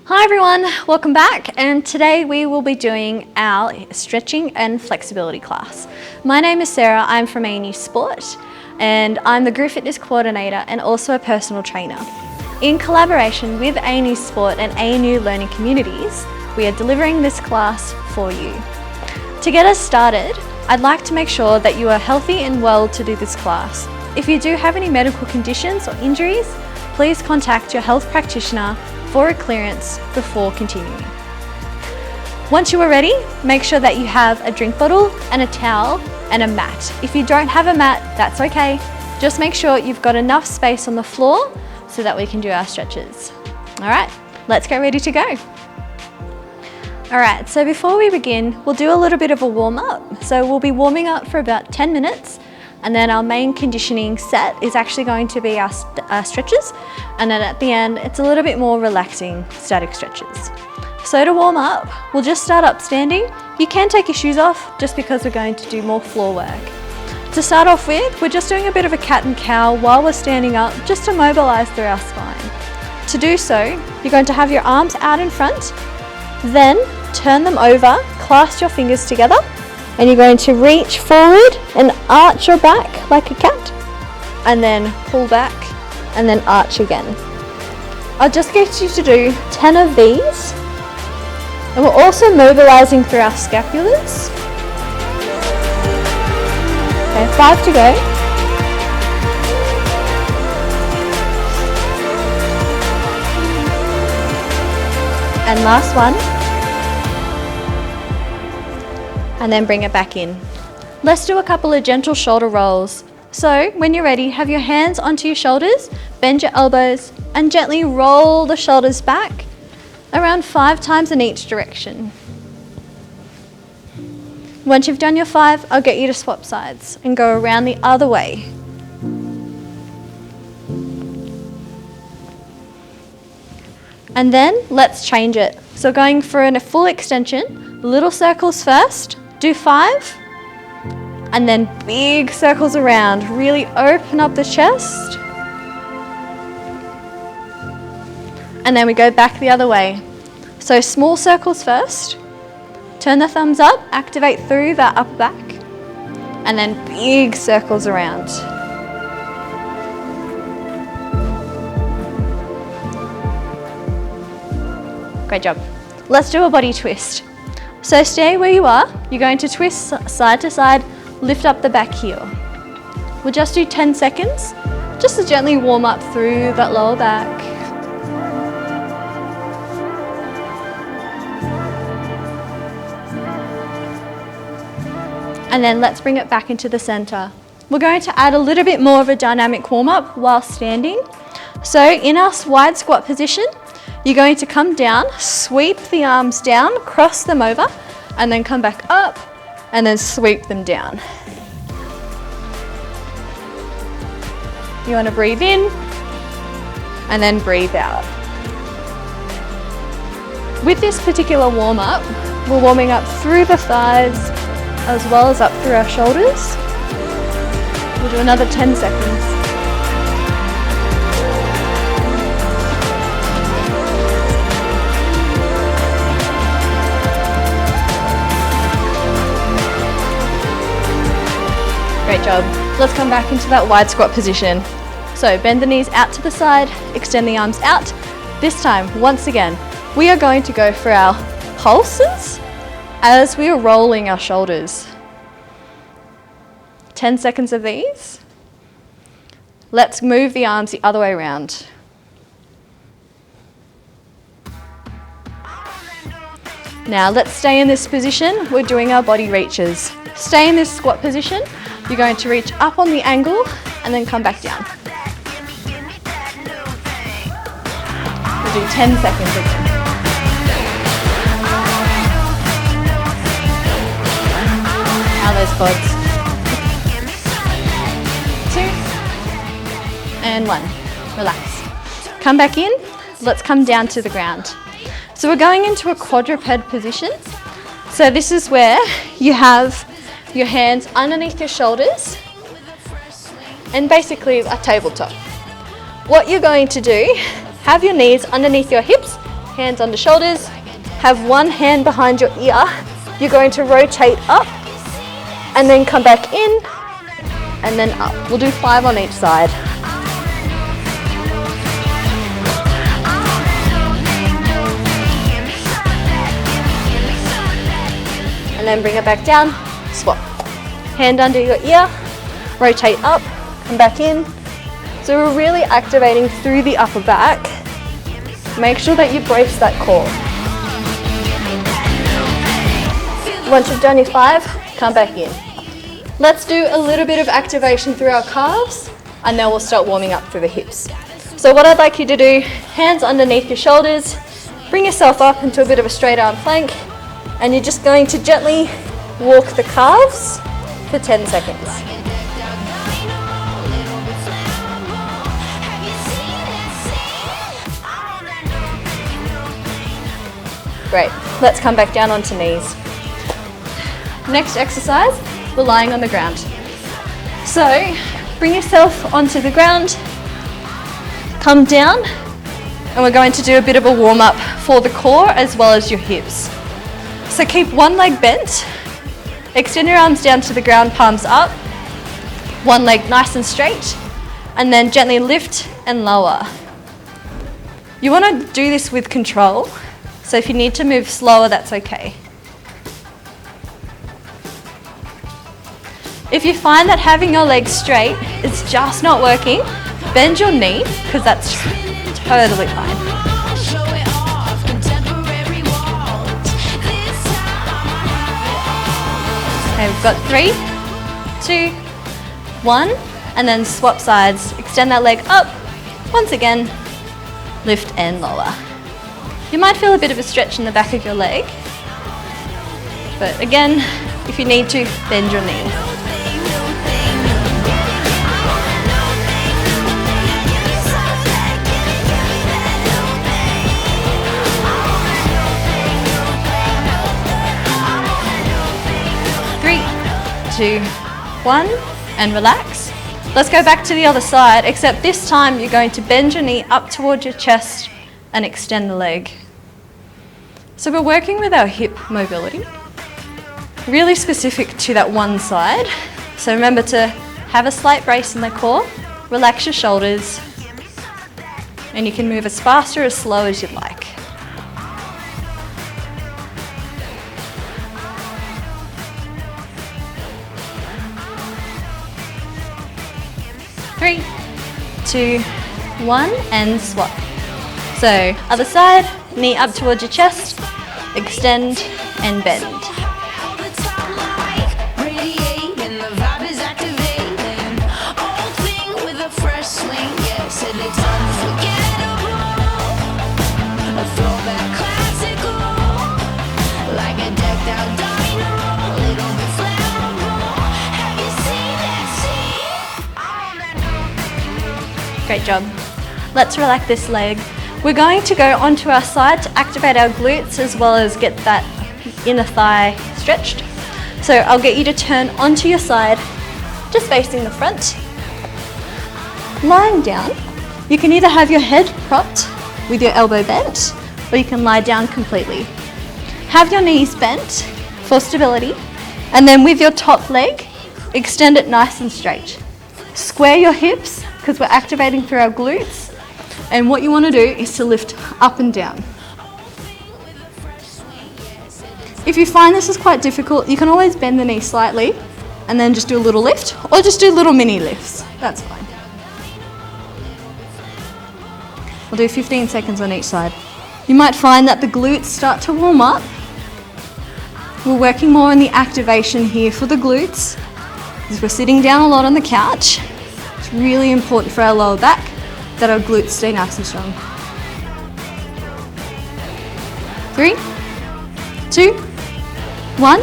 Hi everyone, welcome back, and today we will be doing our stretching and flexibility class. My name is Sarah, I'm from ANU Sport and I'm the Group Fitness Coordinator and also a personal trainer. In collaboration with ANU Sport and ANU Learning Communities, we are delivering this class for you. To get us started, I'd like to make sure that you are healthy and well to do this class. If you do have any medical conditions or injuries, please contact your health practitioner for a clearance before continuing. Once you are ready, make sure that you have a drink bottle and a towel and a mat. If you don't have a mat, that's okay. Just make sure you've got enough space on the floor so that we can do our stretches. All right, let's get ready to go. All right, so before we begin, we'll do a little bit of a warm up. So we'll be warming up for about 10 minutes, and then our main conditioning set is actually going to be our stretches. And then at the end, it's a little bit more relaxing static stretches. So to warm up, we'll just start up standing. You can take your shoes off just because we're going to do more floor work. To start off with, we're just doing a bit of a cat and cow while we're standing up, just to mobilize through our spine. To do so, you're going to have your arms out in front, then turn them over, clasp your fingers together, and you're going to reach forward and arch your back like a cat, and then pull back and then arch again. I'll just get you to do 10 of these, and we're also mobilizing through our scapulars. Okay, 5 to go. And last one. And then bring it back in. Let's do a couple of gentle shoulder rolls. So when you're ready, have your hands onto your shoulders, bend your elbows, and gently roll the shoulders back around 5 times in each direction. Once you've done your 5, I'll get you to swap sides and go around the other way. And then let's change it. So going for a full extension, little circles first, do 5, and then big circles around. Really open up the chest. And then we go back the other way. So small circles first, turn the thumbs up, activate through that upper back, and then big circles around. Great job. Let's do a body twist. So stay where you are. You're going to twist side to side, lift up the back heel. We'll just do 10 seconds, just to gently warm up through that lower back. And then let's bring it back into the center. We're going to add a little bit more of a dynamic warm up while standing. So in our wide squat position, you're going to come down, sweep the arms down, cross them over, and then come back up, and then sweep them down. You want to breathe in, and then breathe out. With this particular warm-up, we're warming up through the thighs, as well as up through our shoulders. We'll do another 10 seconds. Great job. Let's come back into that wide squat position. So bend the knees out to the side, extend the arms out. This time, once again, we are going to go for our pulses as we are rolling our shoulders. 10 seconds of these. Let's move the arms the other way around. Now let's stay in this position. We're doing our body reaches. Stay in this squat position. You're going to reach up on the angle and then come back down. We'll do 10 seconds again. How those quads. 2 and 1. Relax. Come back in. Let's come down to the ground. So we're going into a quadruped position. So this is where you have your hands underneath your shoulders and basically a tabletop. What you're going to do, have your knees underneath your hips, hands under shoulders. Have one hand behind your ear. You're going to rotate up and then come back in and then up. We'll do 5 on each side. And then bring it back down, swap. Hand under your ear, rotate up, come back in. So we're really activating through the upper back. Make sure that you brace that core. Once you've done your 5, come back in. Let's do a little bit of activation through our calves, and then we'll start warming up through the hips. So what I'd like you to do, hands underneath your shoulders, bring yourself up into a bit of a straight arm plank, and you're just going to gently walk the calves for 10 seconds. Great, let's come back down onto knees. Next exercise, we're lying on the ground. So bring yourself onto the ground, come down, and we're going to do a bit of a warm up for the core as well as your hips. So keep one leg bent, extend your arms down to the ground, palms up, one leg nice and straight, and then gently lift and lower. You want to do this with control, so if you need to move slower, that's okay. If you find that having your legs straight is just not working, bend your knee, because that's totally fine. Okay, we've got 3, 2, 1, and then swap sides. Extend that leg up. Once again, lift and lower. You might feel a bit of a stretch in the back of your leg, but again, if you need to, bend your knee. Three, 2, 1, and relax. Let's go back to the other side, except this time you're going to bend your knee up towards your chest and extend the leg. So we're working with our hip mobility, really specific to that one side. So remember to have a slight brace in the core, relax your shoulders, and you can move as fast or as slow as you'd like. Three, 2, 1, and swap. So other side, knee up towards your chest, extend and bend. Great job. Let's relax this leg. We're going to go onto our side to activate our glutes as well as get that inner thigh stretched. So I'll get you to turn onto your side, just facing the front. Lying down, you can either have your head propped with your elbow bent, or you can lie down completely. Have your knees bent for stability, and then with your top leg, extend it nice and straight. Square your hips, because we're activating through our glutes. And what you want to do is to lift up and down. If you find this is quite difficult, you can always bend the knee slightly and then just do a little lift, or just do little mini lifts. That's fine. We'll do 15 seconds on each side. You might find that the glutes start to warm up. We're working more on the activation here for the glutes, because we're sitting down a lot on the couch. It's really important for our lower back that our glutes stay nice and strong. 3, 2, 1,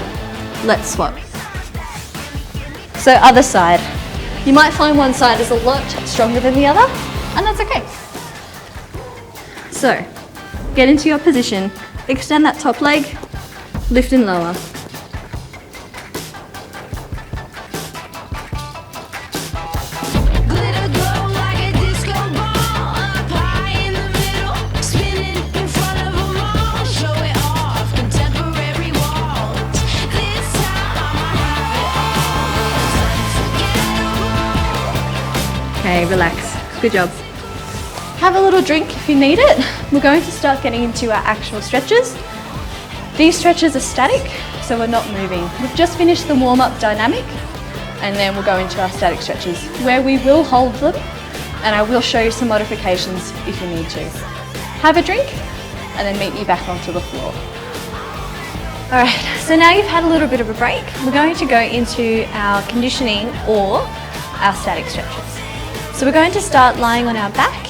let's swap. So other side. You might find one side is a lot stronger than the other, and that's okay. So, get into your position, extend that top leg, lift and lower. Glitter glow like a disco ball, up high in the middle, spinning in front of a Okay, relax. Good job. Have a little drink if you need it. We're going to start getting into our actual stretches. These stretches are static, so we're not moving. We've just finished the warm-up dynamic, and then we'll go into our static stretches where we will hold them, and I will show you some modifications if you need to. Have a drink, and then meet me back onto the floor. All right, so now you've had a little bit of a break. We're going to go into our conditioning or our static stretches. So we're going to start lying on our back.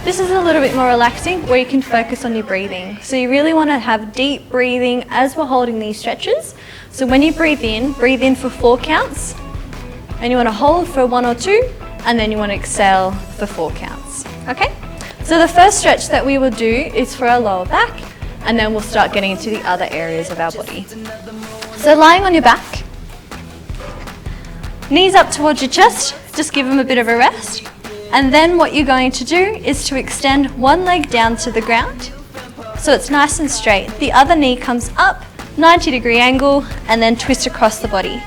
This is a little bit more relaxing where you can focus on your breathing. So you really want to have deep breathing as we're holding these stretches. So when you breathe in for 4 counts, and you want to hold for 1 or 2, and then you want to exhale for 4 counts, okay? So the first stretch that we will do is for our lower back, and then we'll start getting into the other areas of our body. So lying on your back, knees up towards your chest, just give them a bit of a rest. And then what you're going to do is to extend one leg down to the ground, so it's nice and straight. The other knee comes up, 90-degree angle, and then twist across the body.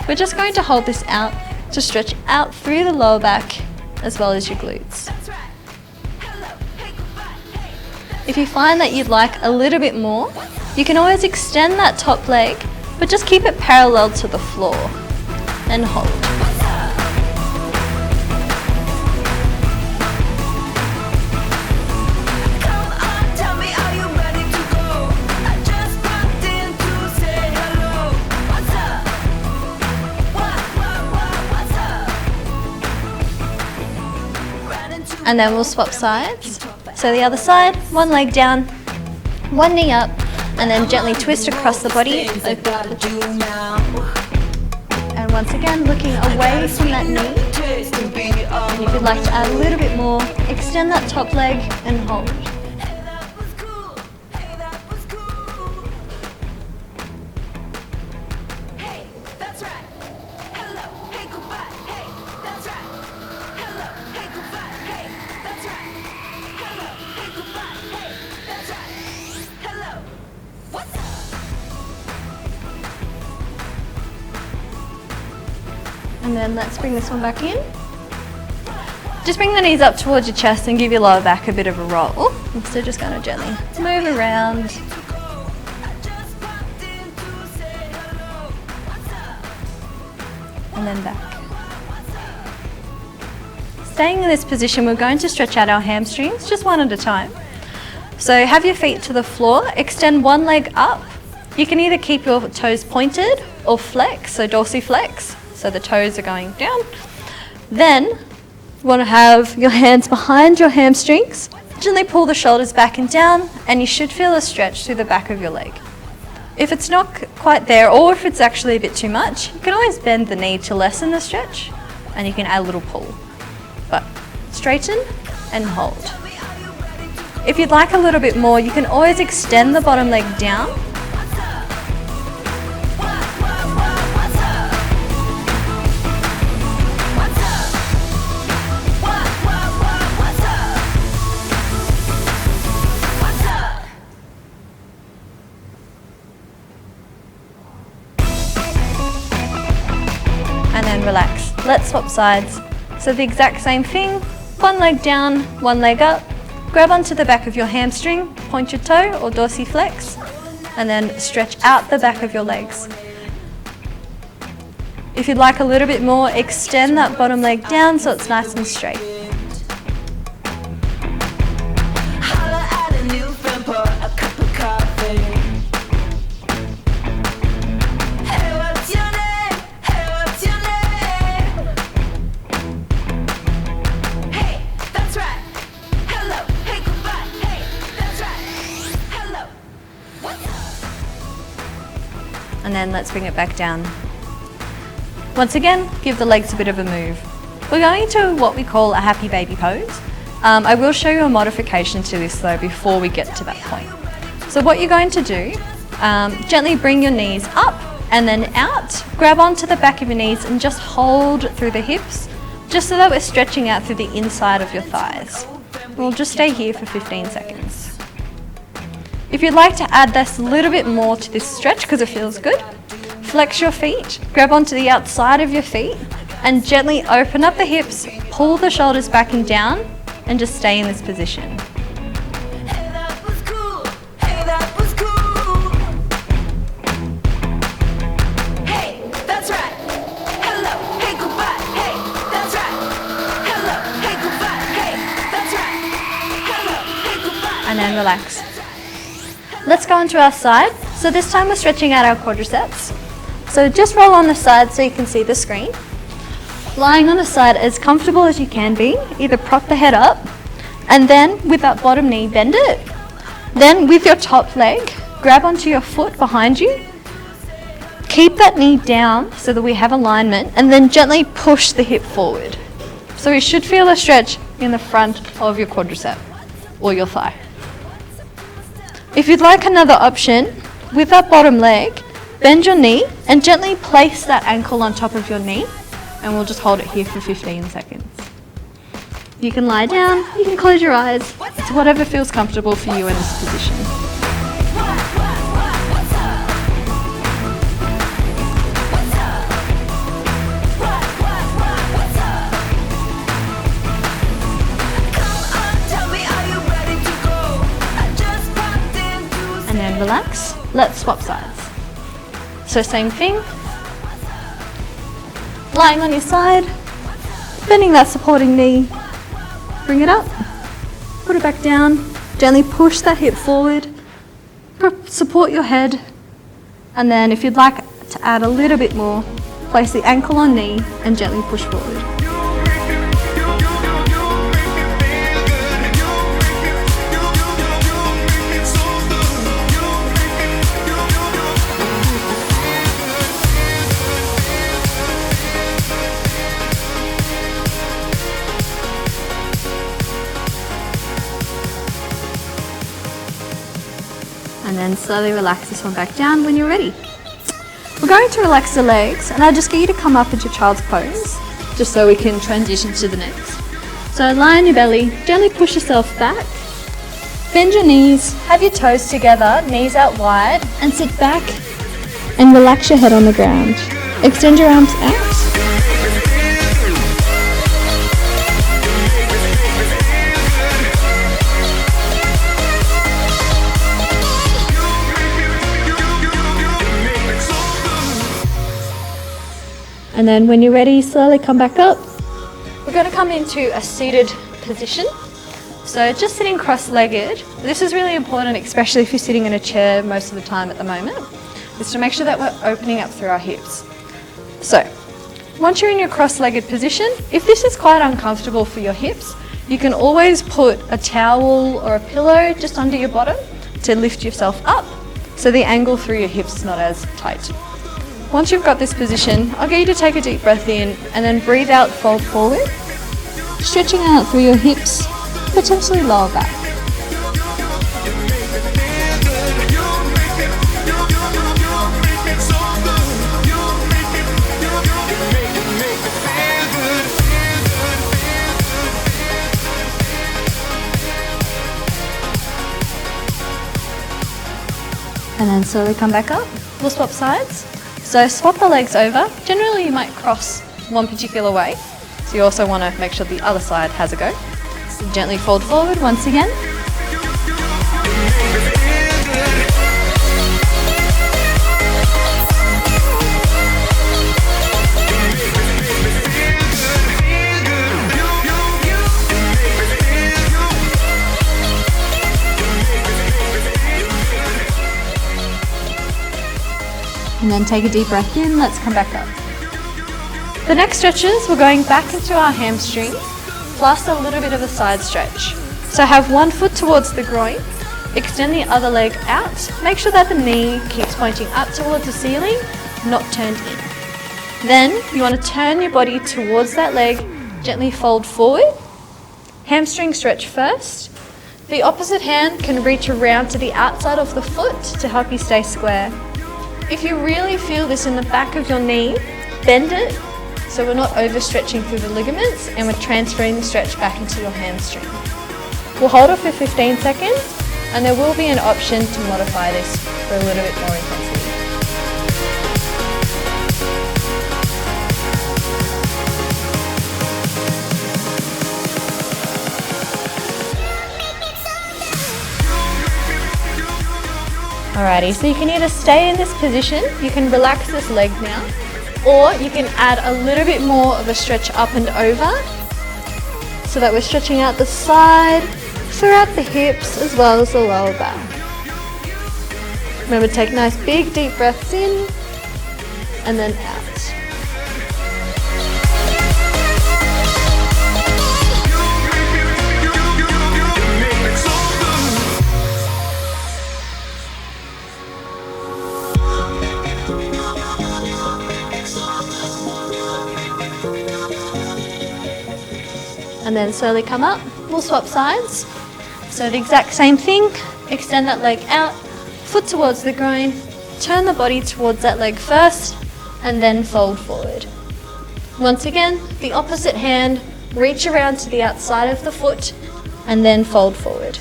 We're just going to hold this out to stretch out through the lower back as well as your glutes. If you find that you'd like a little bit more, you can always extend that top leg, but just keep it parallel to the floor and hold. And then we'll swap sides. So the other side, one leg down, one knee up, and then gently twist across the body. And once again, looking away from that knee. And if you'd like to add a little bit more, extend that top leg and hold. And then let's bring this one back in. Just bring the knees up towards your chest and give your lower back a bit of a roll. So just going to gently move around. And then back. Staying in this position, we're going to stretch out our hamstrings just one at a time. So have your feet to the floor, extend one leg up. You can either keep your toes pointed or flex, so dorsiflex. So the toes are going down. Then you want to have your hands behind your hamstrings. Gently pull the shoulders back and down, and you should feel a stretch through the back of your leg. If it's not quite there, or if it's actually a bit too much, you can always bend the knee to lessen the stretch, and you can add a little pull. But straighten and hold. If you'd like a little bit more, you can always extend the bottom leg down. And then relax. Let's swap sides. So the exact same thing, one leg down, one leg up, grab onto the back of your hamstring, point your toe or dorsiflex, and then stretch out the back of your legs. If you'd like a little bit more, extend that bottom leg down so it's nice and straight. And then let's bring it back down. Once again, give the legs a bit of a move. We're going to what we call a happy baby pose. I will show you a modification to this though before we get to that point. So what you're going to do, gently bring your knees up and then out, grab onto the back of your knees and just hold through the hips, just so that we're stretching out through the inside of your thighs. We'll just stay here for 15 seconds. If you'd like to add this a little bit more to this stretch because it feels good, flex your feet, grab onto the outside of your feet and gently open up the hips, pull the shoulders back and down and just stay in this position. And then relax. Let's go onto our side. So this time we're stretching out our quadriceps. So just roll on the side so you can see the screen. Lying on the side as comfortable as you can be, either prop the head up and then with that bottom knee bend it. Then with your top leg, grab onto your foot behind you. Keep that knee down so that we have alignment and then gently push the hip forward. So we should feel a stretch in the front of your quadricep or your thigh. If you'd like another option, with that bottom leg, bend your knee and gently place that ankle on top of your knee, and we'll just hold it here for 15 seconds. You can lie down, you can close your eyes, it's whatever feels comfortable for you in this position. And then relax. Let's swap sides. So same thing. Lying on your side, bending that supporting knee. Bring it up, put it back down, gently push that hip forward, support your head, and then if you'd like to add a little bit more, place the ankle on knee and gently push forward. And then slowly relax this one back down when you're ready. We're going to relax the legs, and I just get you to come up into child's pose, just so we can transition to the next. So lie on your belly, gently push yourself back, bend your knees, have your toes together, knees out wide, and sit back and relax your head on the ground. Extend your arms out. And then when you're ready, slowly come back up. We're going to come into a seated position. So just sitting cross-legged. This is really important, especially if you're sitting in a chair most of the time at the moment, is to make sure that we're opening up through our hips. So once you're in your cross-legged position, if this is quite uncomfortable for your hips, you can always put a towel or a pillow just under your bottom to lift yourself up so the angle through your hips is not as tight. Once you've got this position, I'll get you to take a deep breath in and then breathe out, fold forward, stretching out through your hips, potentially lower back. And then slowly come back up. We'll swap sides. So swap the legs over. Generally you might cross one particular way. So you also want to make sure the other side has a go. So gently fold forward once again. And then take a deep breath in, let's come back up. The next stretches, we're going back into our hamstring, plus a little bit of a side stretch. So have one foot towards the groin, extend the other leg out, make sure that the knee keeps pointing up towards the ceiling, not turned in. Then you want to turn your body towards that leg, gently fold forward, hamstring stretch first. The opposite hand can reach around to the outside of the foot to help you stay square. If you really feel this in the back of your knee, bend it so we're not overstretching through the ligaments and we're transferring the stretch back into your hamstring. We'll hold it for 15 seconds and there will be an option to modify this for a little bit more intensity. Alrighty, so you can either stay in this position, you can relax this leg now, or you can add a little bit more of a stretch up and over, so that we're stretching out the side, throughout the hips, as well as the lower back. Remember, take nice big deep breaths in, and then out. And then slowly come up. We'll swap sides. So the exact same thing. Extend that leg out, foot towards the groin, turn the body towards that leg first, and then fold forward. Once again, the opposite hand, reach around to the outside of the foot, and then fold forward.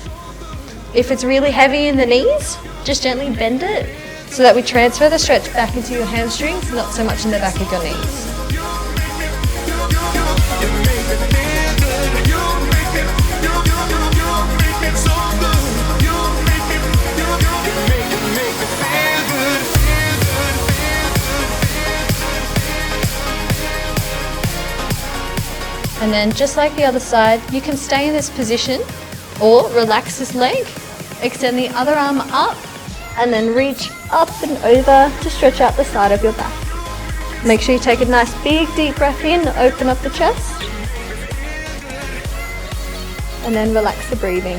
If it's really heavy in the knees, just gently bend it so that we transfer the stretch back into your hamstrings, not so much in the back of your knees. And then just like the other side, you can stay in this position or relax this leg, extend the other arm up, and then reach up and over to stretch out the side of your back. Make sure you take a nice big deep breath in, open up the chest, and then relax the breathing.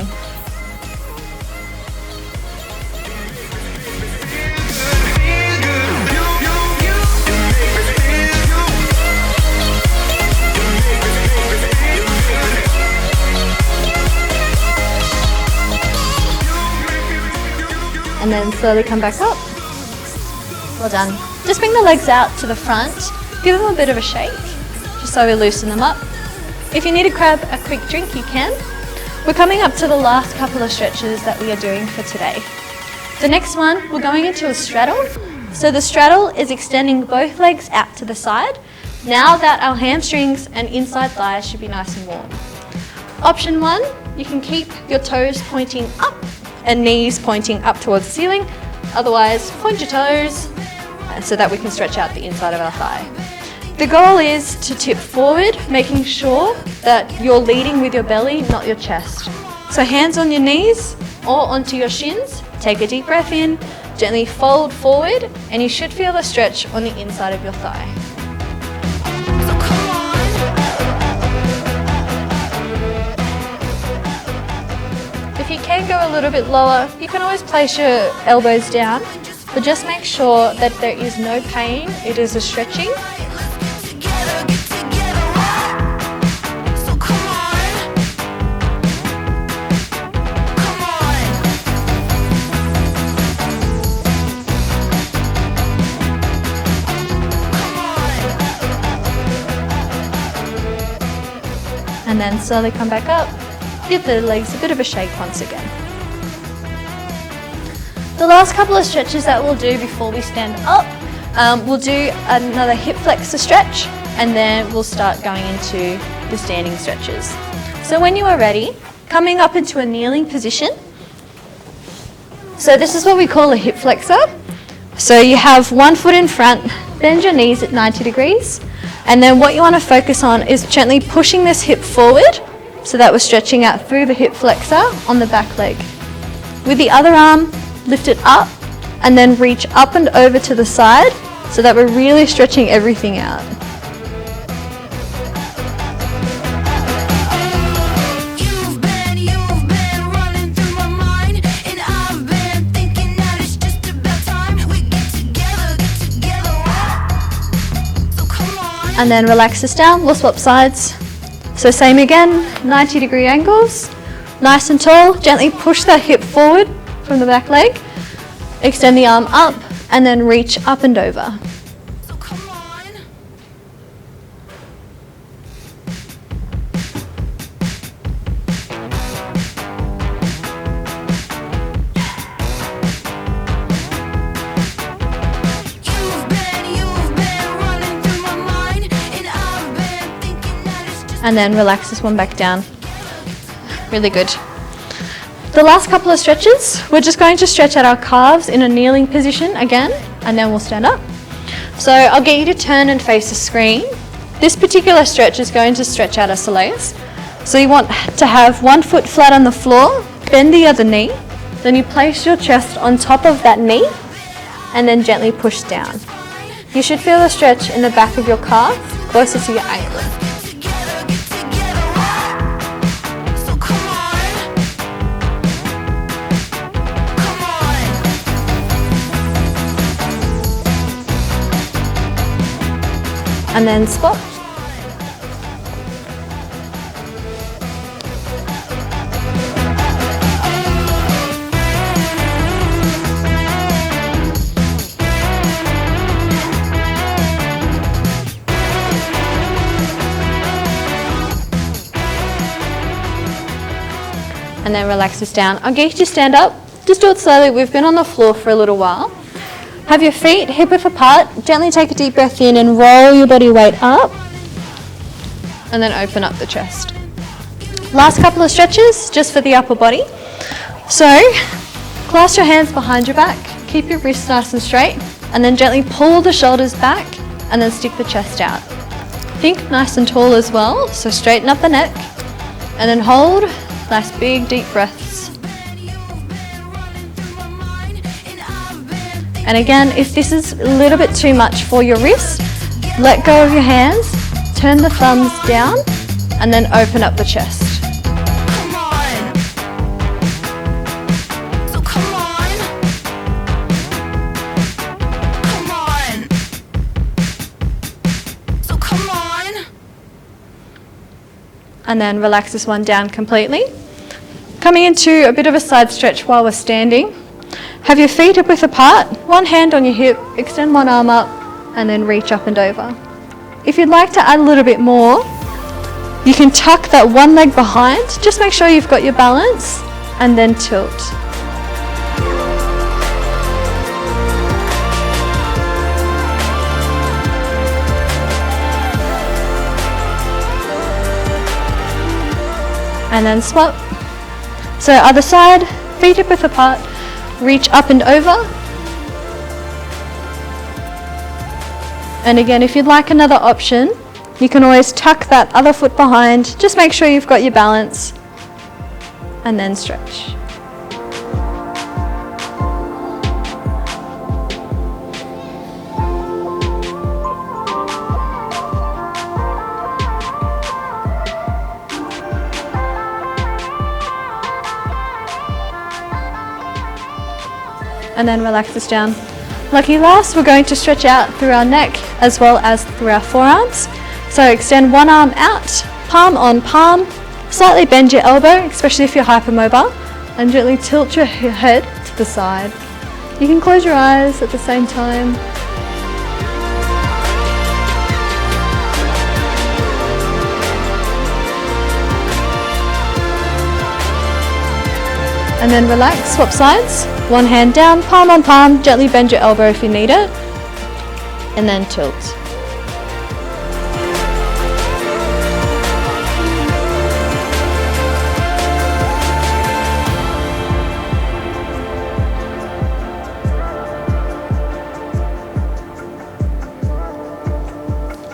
And then slowly come back up. Well done. Just bring the legs out to the front, give them a bit of a shake, just so we loosen them up. If you need to grab a quick drink, you can. We're coming up to the last couple of stretches that we are doing for today. The next one, we're going into a straddle. So the straddle is extending both legs out to the side, now that our hamstrings and inside thighs should be nice and warm. Option one, you can keep your toes pointing up and knees pointing up towards the ceiling. Otherwise, point your toes so that we can stretch out the inside of our thigh. The goal is to tip forward, making sure that you're leading with your belly, not your chest. So hands on your knees or onto your shins. Take a deep breath in, gently fold forward, and you should feel a stretch on the inside of your thigh. If you can go a little bit lower, you can always place your elbows down, but just make sure that there is no pain. It is a stretching. And then slowly come back up. Give the legs a bit of a shake once again. The last couple of stretches that we'll do before we stand up, we'll do another hip flexor stretch, and then we'll start going into the standing stretches. So when you are ready, coming up into a kneeling position. So this is what we call a hip flexor. So you have one foot in front, bend your knees at 90 degrees, and then what you want to focus on is gently pushing this hip forward so that we're stretching out through the hip flexor on the back leg. With the other arm, lift it up and then reach up and over to the side so that we're really stretching everything out. And then relax this down, we'll swap sides. So same again, 90-degree angles, nice and tall, gently push that hip forward from the back leg, extend the arm up, and then reach up and over. So come on. You've been running through my mind, and I've been thinking that it's just. And then relax this one back down. Really good. The last couple of stretches, we're just going to stretch out our calves in a kneeling position again, and then we'll stand up. So I'll get you to turn and face the screen. This particular stretch is going to stretch out our soleus. So you want to have one foot flat on the floor, bend the other knee, then you place your chest on top of that knee, and then gently push down. You should feel the stretch in the back of your calf, closer to your ankle. So come on. Come on. And then squat. And then relax this down. I'll get you to stand up. Just do it slowly. We've been on the floor for a little while. Have your feet hip width apart. Gently take a deep breath in and roll your body weight up. And then open up the chest. Last couple of stretches, just for the upper body. So, clasp your hands behind your back. Keep your wrists nice and straight. And then gently pull the shoulders back and then stick the chest out. Think nice and tall as well. So straighten up the neck. And then hold. Nice big deep breaths. And again, if this is a little bit too much for your wrist, let go of your hands, turn the thumbs down, and then open up the chest. Come on. So come on. Come on. So come on. And then relax this one down completely. Coming into a bit of a side stretch while we're standing. Have your feet hip width apart, one hand on your hip, extend one arm up, and then reach up and over. If you'd like to add a little bit more, you can tuck that one leg behind. Just make sure you've got your balance, and then tilt. And then swap. So other side, feet hip width apart, reach up and over. And again, if you'd like another option, you can always tuck that other foot behind. Just make sure you've got your balance, and then stretch. And then relax this down. Lucky last, we're going to stretch out through our neck as well as through our forearms. So extend one arm out, palm on palm, slightly bend your elbow, especially if you're hypermobile, and gently tilt your head to the side. You can close your eyes at the same time. And then relax, swap sides. One hand down, palm on palm, gently bend your elbow if you need it. And then tilt.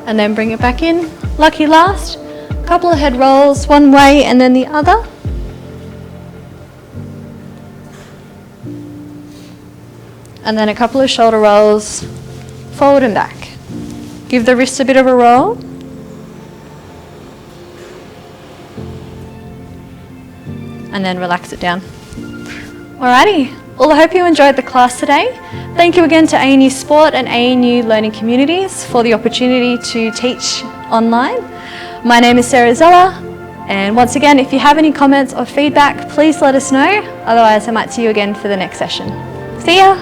And then bring it back in. Lucky last. Couple of head rolls, one way and then the other. And then a couple of shoulder rolls, forward and back. Give the wrists a bit of a roll. And then relax it down. Alrighty, well, I hope you enjoyed the class today. Thank you again to ANU Sport and ANU Learning Communities for the opportunity to teach online. My name is Zeller, and once again, if you have any comments or feedback, please let us know. Otherwise, I might see you again for the next session. See ya!